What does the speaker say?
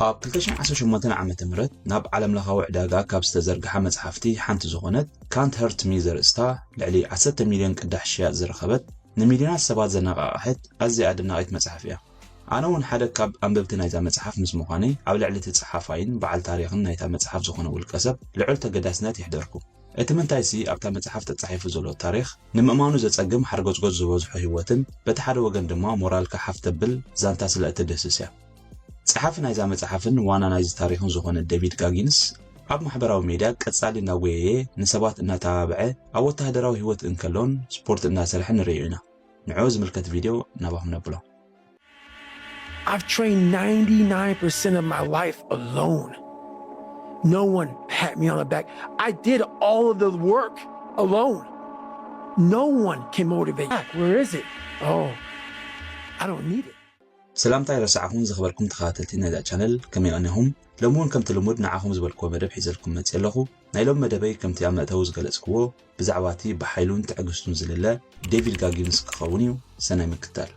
ኣብ 2018 ዓመተ ምህረት ናብ ዓለም ለኻዊ ዕዳጋ ካብ ዝተዘርግሓ መጽሓፍቲ ሓንቲ ዝኾነት Can't Hurt Me ዘርእስታ ልዕሊ 10 ሚልዮን ቅዳሕ ሽያጥ ዝረኸበት ንሚልዮናት ሰባት ዘነቓቕሐት ኣዝያ ኣደናቒት መጽሓፍ እያ። ኣነ እውን ሓደ ካብ ኣንበብቲ ናይዛ መጽሓፍ ምስ ምዃነይ ኣብ ልዕሊ እቲ ጸሓፋይን በዓል ታሪኽን ናይታ መጽሓፍ ዝኾነ ውልቀ ሰብ ልዑል ተገዳስነት ይሕደርኩ። እቲ ምንታይሲ ኣብታ መጽሓፍ ተጻሒፉ ዘሎ ታሪኽ ንምእማኑ ዘጸግም ሓርገጽጎጽ ዝበዝሖ ህይወትን በቲ ሓደ ወገን ድማ ሞራልካ ሓፍ ተብል ዛንታ ስለ እትደስስ እያ። ጸሓፊ ናይዛ መጽሓፍን ዋና ናይዚ ታሪኽን ዝኾነ ዴቪድ ጋጊንስ ኣብ ማሕበራዊ ሚድያ ቀጻሊ እናጎየየ ንሰባት እናተባብዐ ኣብ ወተሃደራዊ ህይወት እንከሎን ስፖርት እናሰርሐ ንሪኦ ኢና። ንዕኡ ዝምልከት ቪድዮ ናባኹም ነብሎ። I've trained 99% of my life alone. No one pat me on the back. I did all of the work alone. No one can motivate me. Where is it? Oh, I don't need it. سلامتاي رسعكم زخبركم تخاتلتي نايدا channel كمي أنهم لمون كم تلمود نعاهم زبالكو مدب حيزلكم متسلخو نايلوم مدبي كم تيام أتوز قلسكو بزعواتي بحيلون تعقستون زللا ديفيد غاغينس كخونيو سنة مكتال